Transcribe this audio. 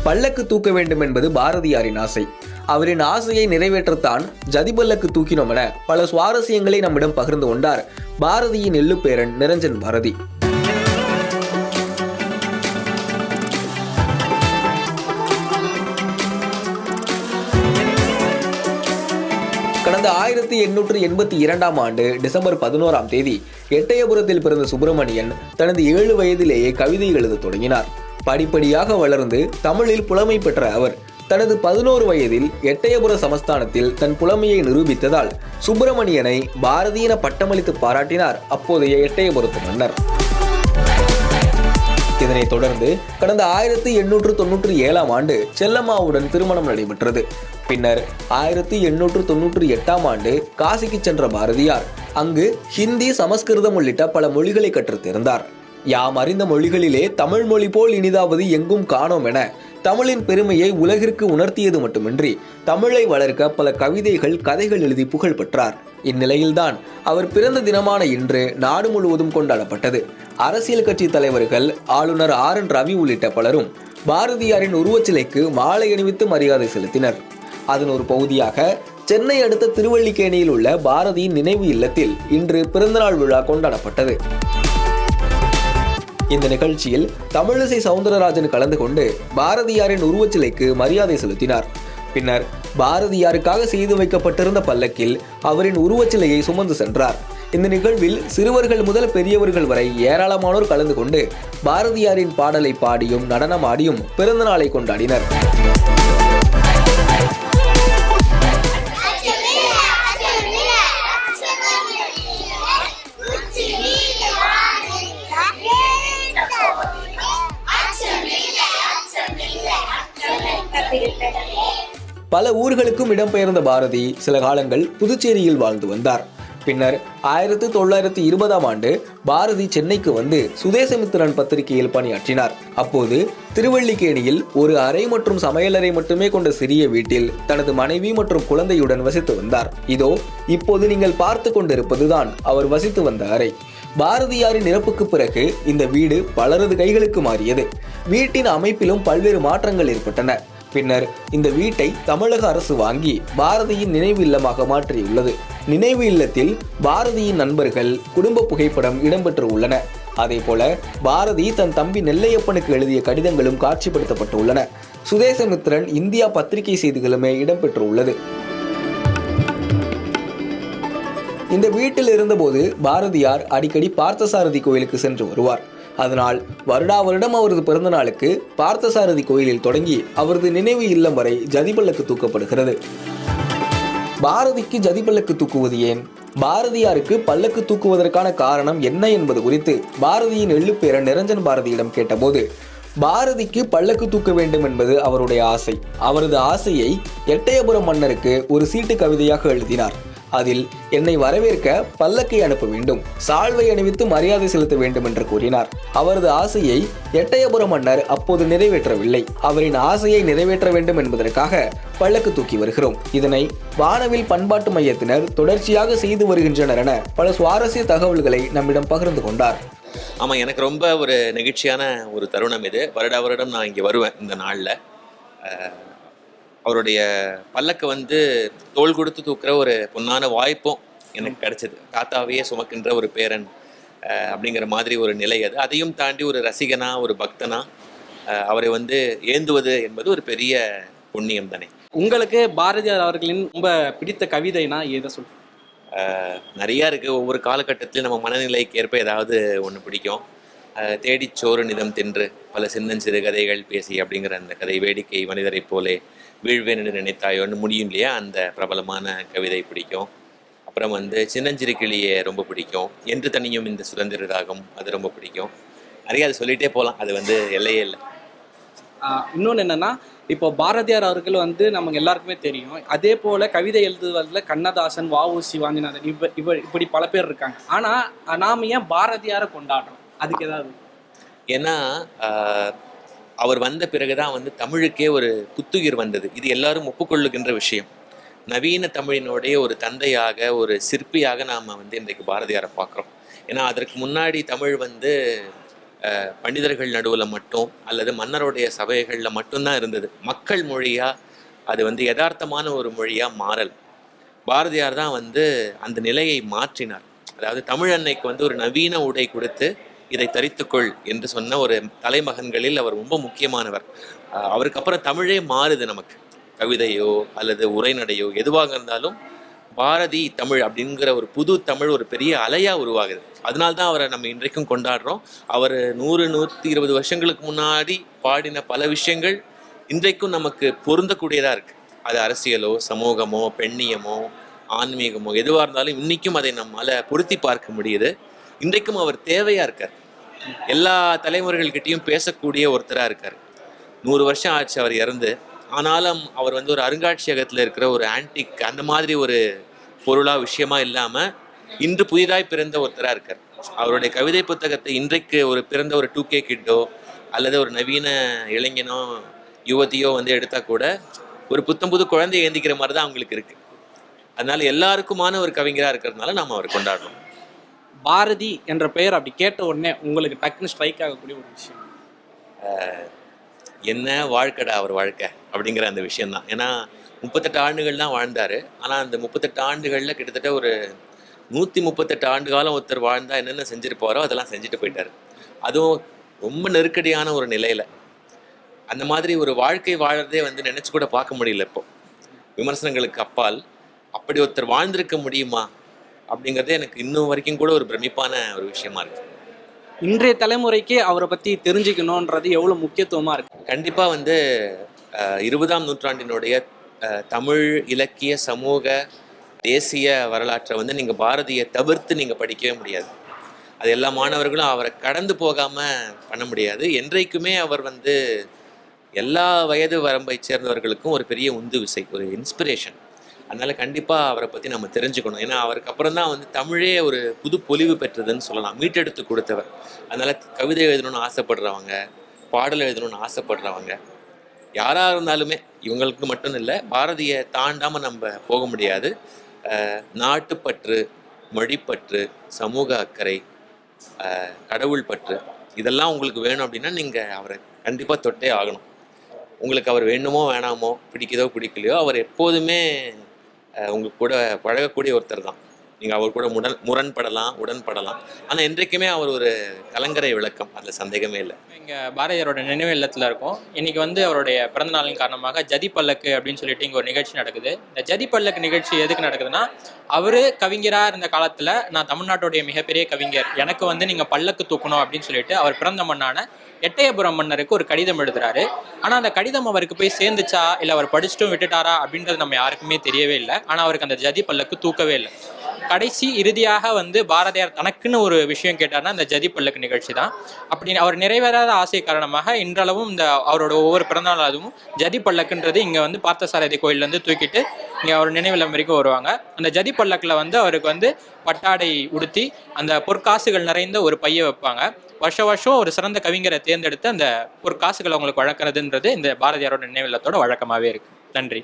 பல்லக்கு தூக்க வேண்டும் என்பது பாரதியாரின் ஆசை. அவரின் ஆசையை நிறைவேற்றத்தான் ஜதிபல்லக்கு தூக்கினோம் என பல சுவாரஸ்யங்களை நம்மிடம் பகிர்ந்து கொண்டார் பாரதியின் எள்ளுப்பேரன் நிரஞ்சன் பாரதி. கடந்த 1882 ஆண்டு டிசம்பர் 11ஆம் தேதி எட்டயபுரத்தில் பிறந்த சுப்பிரமணியன் தனது 7 வயதிலேயே கவிதை எழுத தொடங்கினார். படிப்படியாக வளர்ந்து தமிழில் புலமை பெற்ற அவர் தனது 11 வயதில் எட்டயபுர சமஸ்தானத்தில் தன் புலமையை நிரூபித்ததால் சுப்பிரமணியனை பாரதி என பட்டமளித்து பாராட்டினார் அப்போதைய எட்டயபுரத்து மன்னர். இதனைத் தொடர்ந்து கடந்த 1897ஆம் ஆண்டு செல்லம்மாவுடன் திருமணம் நடைபெற்றது. பின்னர் 1898ஆம் ஆண்டு காசிக்கு சென்ற பாரதியார் அங்கு ஹிந்தி, சமஸ்கிருதம் உள்ளிட்ட பல மொழிகளை கற்றுத்தேர்ந்தார். யாம் அறிந்த மொழிகளிலே தமிழ் மொழி போல் இனிதாவது எங்கும் காணோம் என தமிழின் பெருமையை உலகிற்கு உணர்த்தியது மட்டுமின்றி தமிழை வளர்க்க பல கவிதைகள், கதைகள் எழுதி புகழ் பெற்றார். இந்நிலையில்தான் அவர் பிறந்த தினமான இன்று நாடு முழுவதும் கொண்டாடப்பட்டது. அரசியல் கட்சி தலைவர்கள், ஆளுநர் RN ரவி உள்ளிட்ட பலரும் பாரதியாரின் உருவச்சிலைக்கு மாலை அணிவித்து மரியாதை செலுத்தினர். அதன் ஒரு பகுதியாக சென்னை அடுத்த திருவல்லிக்கேணியில் உள்ள பாரதியின் நினைவு இல்லத்தில் இன்று பிறந்தநாள் விழா கொண்டாடப்பட்டது. இந்த நிகழ்ச்சியில் தமிழிசை சவுந்தரராஜன் கலந்து கொண்டு பாரதியாரின் உருவச்சிலைக்கு மரியாதை செலுத்தினார். பின்னர் பாரதியாருக்காக செய்து வைக்கப்பட்டிருந்த பல்லக்கில் அவரின் உருவச்சிலையை சுமந்து சென்றார். இந்த நிகழ்வில் சிறுவர்கள் முதல் பெரியவர்கள் வரை ஏராளமானோர் கலந்து கொண்டு பாரதியாரின் பாடலை பாடியும் நடனமாடியும் பிறந்த நாளை கொண்டாடினர். பல ஊர்களுக்கும் இடம்பெயர்ந்த பாரதி சில காலங்கள் புதுச்சேரியில் வாழ்ந்து வந்தார். பின்னர் 1920ஆம் ஆண்டு பாரதி சென்னைக்கு வந்து சுதேசமித்திரன் பத்திரிகையில் பணியாற்றினார். அப்போது திருவல்லிக்கேணியில் ஒரு அறை மற்றும் சமையலறை மட்டுமே கொண்ட சிறிய வீட்டில் தனது மனைவி மற்றும் குழந்தையுடன் வசித்து வந்தார். இதோ இப்போது நீங்கள் பார்த்து கொண்டிருப்பதுதான் அவர் வசித்து வந்த அறை. பாரதியாரின் இறப்புக்கு பிறகு இந்த வீடு பலரது கைகளுக்கு மாறியது. வீட்டின் அமைப்பிலும் பல்வேறு மாற்றங்கள் ஏற்பட்டன. பின்னர் இந்த வீட்டை தமிழக அரசு வாங்கி பாரதியின் நினைவு இல்லமாக மாற்றியுள்ளது. நினைவு இல்லத்தில் பாரதியின் நண்பர்கள், குடும்ப புகைப்படம் இடம்பெற்று உள்ளன. அதேபோல பாரதி தன் தம்பி நெல்லையப்பனுக்கு எழுதிய கடிதங்களும் காட்சிப்படுத்தப்பட்டுள்ளன. சுதேசமித்திரன், இந்தியா பத்திரிகை செய்திகளுமே இடம்பெற்றுள்ளது. இந்த வீட்டில் இருந்தபோது பாரதியார் அடிக்கடி பார்த்தசாரதி கோயிலுக்கு சென்று வருவார். அதனால் வருடா வருடம் அவரது பிறந்த நாளுக்கு பார்த்தசாரதி கோயிலில் தொடங்கி அவரது நினைவு இல்லம் வரை ஜதிபல்லக்கு தூக்கப்படுகிறது. பாரதிக்கு ஜதிபல்லக்கு தூக்குவது ஏன்? பாரதியாருக்கு பல்லக்கு தூக்குவதற்கான காரணம் என்ன என்பது குறித்து பாரதியின் எள்ளுப்பேரன் நிரஞ்சன் பாரதியிடம் கேட்டபோது, பாரதிக்கு பல்லக்கு தூக்க வேண்டும் என்பது அவருடைய ஆசை. அவரது ஆசையை எட்டயபுரம் மன்னருக்கு ஒரு சீட்டு கவிதையாக எழுதினார். அதில் என்னை வரவேற்க பல்லக்கை அனுப்ப வேண்டும், சால்வை அணிவித்து மரியாதை செலுத்த வேண்டும் என்று கூறினார். அவரது ஆசையை எட்டயபுரம் மன்னர் அப்போது நிறைவேற்றவில்லை. அவரின் ஆசையை நிறைவேற்ற வேண்டும் என்பதற்காக பல்லக்கு தூக்கி வருகிறோம். இதனை வானவில் பண்பாட்டு மையத்தினர் தொடர்ச்சியாக செய்து வருகின்றனர் என பல சுவாரஸ்ய தகவல்களை நம்மிடம் பகிர்ந்து கொண்டார். ஆமாம், எனக்கு ரொம்ப ஒரு நெகிழ்ச்சியான ஒரு தருணம் இது. வருடம் நான் இங்கே வருவேன். இந்த நாளில் அவருடைய பல்லக்கு தோள் கொடுத்து தூக்குற ஒரு பொன்னான வாய்ப்பும் எனக்கு கிடைச்சது. தாத்தாவையே சுமக்கின்ற ஒரு பேரன் அப்படிங்கிற மாதிரி ஒரு நிலை அது. அதையும் தாண்டி ஒரு ரசிகனா, ஒரு பக்தனா அவரை ஏந்துவது என்பது ஒரு பெரிய புண்ணியம் தானே. உங்களுக்கு பாரதியார் அவர்களின் ரொம்ப பிடித்த கவிதைனா எதை சொல்ற? நிறையா இருக்குது. ஒவ்வொரு காலகட்டத்திலும் நம்ம மனநிலைக்கு ஏற்ப ஏதாவது ஒன்று பிடிக்கும். தேடிச்சோறு நிதம் தின்று பல சின்னஞ்சிறு கதைகள் பேசி அப்படிங்கிற அந்த கதை, வேடிக்கை மனிதரை போலே வீழ்வேன் என்று நினைத்தாயோன்னு முடியும் இல்லையா, அந்த பிரபலமான கவிதை பிடிக்கும். அப்புறம் சின்னஞ்சிறு கிளியே ரொம்ப பிடிக்கும். என்று தனியும் இந்த சுதந்திர ராகம், அது ரொம்ப பிடிக்கும். நிறைய அது சொல்லிகிட்டே போகலாம், அது எல்லையே இல்லை. இன்னொன்று என்னென்னா, இப்போ பாரதியார் அவர்கள் நமக்கு எல்லாருக்குமே தெரியும். அதே போல் கவிதை எழுதுவதில் கண்ணதாசன், வ.உ.சி. வாஞ்சிநாதன் இப்படி பல பேர் இருக்காங்க. ஆனால் நாம் ஏன் பாரதியாரை கொண்டாடுறோம்? அதுக்கு ஏதாவது? ஏன்னா அவர் வந்த பிறகுதான் தமிழுக்கே ஒரு புத்துயிர் வந்தது. இது எல்லாரும் ஒப்புக்கொள்ளுகின்ற விஷயம். நவீன தமிழினுடைய ஒரு தந்தையாக, ஒரு சிற்பியாக நாம் இன்றைக்கு பாரதியாரை பார்க்குறோம். ஏன்னா அதற்கு முன்னாடி தமிழ் பண்டிதர்கள் நடுவில் மட்டும் அல்லது மன்னருடைய சபைகளில் மட்டும்தான் இருந்தது. மக்கள் மொழியாக அது வந்து யதார்த்தமான ஒரு மொழியாக மாறல். பாரதியார் தான் வந்து அந்த நிலையை மாற்றினார். அதாவது தமிழ் அன்னைக்கு வந்து ஒரு நவீன உடை கொடுத்து இதை தரித்துக்கொள் என்று சொன்ன ஒரு தலைமகன்களில் அவர் ரொம்ப முக்கியமானவர். அவருக்கு அப்புறம் தமிழே மாறுது நமக்கு. கவிதையோ அல்லது உரைநடையோ எதுவாக இருந்தாலும் பாரதி தமிழ் அப்படிங்கிற ஒரு புது தமிழ் ஒரு பெரிய அலையாக உருவாகுது. அதனால்தான் அவரை நம்ம இன்றைக்கும் கொண்டாடுறோம். அவர் 100-120 வருஷங்களுக்கு முன்னாடி பாடின பல விஷயங்கள் இன்றைக்கும் நமக்கு பொருந்தக்கூடியதாக இருக்குது. அது அரசியலோ சமூகமோ பெண்ணியமோ ஆன்மீகமோ எதுவாக இருந்தாலும் இன்றைக்கும் அதை நம்மளால் பொருத்தி பார்க்க முடியுது. இன்றைக்கும் அவர் தேவையாக இருக்கார். எல்லா தலைமுறைகள்கிட்டையும் பேசக்கூடிய ஒருத்தராக இருக்கார். 100 வருஷம் ஆச்சு அவர் இறந்து. ஆனாலும் அவர் வந்து ஒரு அருங்காட்சியகத்தில் இருக்கிற ஒரு ஆன்டிக் அந்த மாதிரி ஒரு பொருளாக விஷயமா இல்லாமல் இன்று புதிதாய் பிறந்த ஒருத்தராக இருக்கார். அவருடைய கவிதை புத்தகத்தை இன்றைக்கு ஒரு பிறந்த ஒரு 2K கிட்டோ அல்லது ஒரு நவீன இளைஞனோ யுவதியோ வந்து எடுத்தால் கூட ஒரு புத்தம்புது குழந்தையை ஏந்திக்கிற மாதிரி தான் அவங்களுக்கு இருக்குது. அதனால எல்லாருக்குமான ஒரு கவிஞராக இருக்கிறதுனால நாம் அவர் கொண்டாடுறோம். பாரதி என்ற பெயர் அப்படி கேட்ட உடனே உங்களுக்கு டக்குன்னு ஸ்ட்ரைக் ஆகக்கூடிய ஒரு விஷயம் என்ன வாழ்க்கடா அவர் வாழ்க்கை அப்படிங்கிற அந்த விஷயந்தான். ஏன்னா 38 ஆண்டுகள் தான் வாழ்ந்தார். ஆனால் அந்த 38 ஆண்டுகளில் கிட்டத்தட்ட ஒரு 138 ஆண்டு காலம் ஒருத்தர் வாழ்ந்தால் என்னென்ன செஞ்சுருப்பாரோ அதெல்லாம் செஞ்சுட்டு போயிட்டார். அதுவும் ரொம்ப நெருக்கடியான ஒரு நிலையில். அந்த மாதிரி ஒரு வாழ்க்கை வாழறதே வந்து நினச்சி கூட பார்க்க முடியல. இப்போ விமர்சனங்களுக்கு அப்பால் அப்படி ஒருத்தர் வாழ்ந்திருக்க முடியுமா அப்படிங்கிறதே எனக்கு இன்னும் வரைக்கும் கூட ஒரு பிரமிப்பான ஒரு விஷயமா இருக்குது. இன்றைய தலைமுறைக்கு அவரை பற்றி தெரிஞ்சுக்கணுன்றது எவ்வளோ முக்கியத்துவமாக இருக்குது. கண்டிப்பாக வந்து 20ஆம் நூற்றாண்டினுடைய தமிழ் இலக்கிய சமூக தேசிய வரலாற்றை வந்து நீங்கள் பாரதியை தவிர்த்து நீங்கள் படிக்கவே முடியாது. அது எல்லா மாணவர்களும் அவரை கடந்து போகாமல் பண்ண முடியாது. என்றைக்குமே அவர் வந்து எல்லா வயது வரம்பை சேர்ந்தவர்களுக்கும் ஒரு பெரிய உந்து விசை, ஒரு இன்ஸ்பிரேஷன். அதனால் கண்டிப்பாக அவரை பற்றி நம்ம தெரிஞ்சுக்கணும். ஏன்னா அவருக்கு அப்புறம் தான் வந்து தமிழே ஒரு புது பொலிவு பெற்றதுன்னு சொல்லலாம். மீட்டெடுத்து கொடுத்தவர். அதனால் கவிதை எழுதணும்னு ஆசைப்படுறவங்க, பாடல் எழுதணும்னு ஆசைப்படுறவங்க யாராக இருந்தாலுமே, இவங்களுக்கு மட்டும் இல்லை, பாரதியை தாண்டாமல் நம்ம போக முடியாது. நாட்டுப்பற்று, மொழிப்பற்று, சமூக அக்கறை, கடவுள் பற்று இதெல்லாம் உங்களுக்கு வேணும் அப்படின்னா நீங்கள் அவரை கண்டிப்பாக தொட்டே ஆகணும். உங்களுக்கு அவர் வேணுமோ வேணாமோ, பிடிக்குதோ பிடிக்கலையோ, அவர் எப்போதுமே உங்களுக்கு கூட பழகக்கூடிய ஒருத்தர் தான். நீங்கள் அவர் கூட முரண்படலாம், உடன்படலாம். ஆனால் என்றைக்குமே அவர் ஒரு கலங்கரை விளக்கம், அதில் சந்தேகமே இல்லை. இங்கே பாரதியாரோட நினைவு இல்லத்தில் இருக்கும். இன்றைக்கி வந்து அவருடைய பிறந்த நாளின் காரணமாக ஜதி பல்லக்கு அப்படின்னு சொல்லிட்டு இங்கே ஒரு நிகழ்ச்சி நடக்குது. இந்த ஜதி பல்லக்கு நிகழ்ச்சி எதுக்கு நடக்குதுன்னா, அவர் கவிஞராக இருந்த காலத்தில் நான் தமிழ்நாட்டுடைய மிகப்பெரிய கவிஞர், எனக்கு வந்து நீங்கள் பல்லக்கு தூக்கணும் அப்படின்னு சொல்லிட்டு அவர் பிறந்த மண்ணான எட்டயபுரம் மன்னருக்கு ஒரு கடிதம் எழுதுறாரு. ஆனால் அந்த கடிதம் அவருக்கு போய் சேர்ந்துச்சா இல்லை அவர் படிச்சுட்டும் விட்டுட்டாரா அப்படின்றது நம்ம யாருக்குமே தெரியவே இல்லை. ஆனால் அவருக்கு அந்த ஜதி பல்லக்கு தூக்கவே இல்லை. இறுதியாக வந்து பாரதியார் தனக்குன்னு ஒரு விஷயம் கேட்டார்னா இந்த ஜதி பல்லக்கு நிகழ்ச்சி தான். அப்படி அவர் நிறைவேறாத ஆசை காரணமாக இன்றளவும் இந்த அவரோட ஒவ்வொரு பிறந்தநாள் அதுவும் ஜதி பல்லக்குன்றது இங்கே வந்து பார்த்தசாரதி கோயிலேருந்து தூக்கிட்டு இங்கே அவர் நினைவில்லம் வரைக்கும் வருவாங்க. அந்த ஜதி பல்லக்கில் வந்து அவருக்கு வந்து பட்டாடை உடுத்தி அந்த பொற்காசுகள் நிறைந்த ஒரு பையை வைப்பாங்க. வருஷம் ஒரு சிறந்த கவிஞரை தேர்ந்தெடுத்து அந்த பொற்காசுகளை அவங்களுக்கு வழங்குறதுன்றது இந்த பாரதியாரோட நினைவில்லத்தோட வழக்கமாகவே இருக்குது. நன்றி.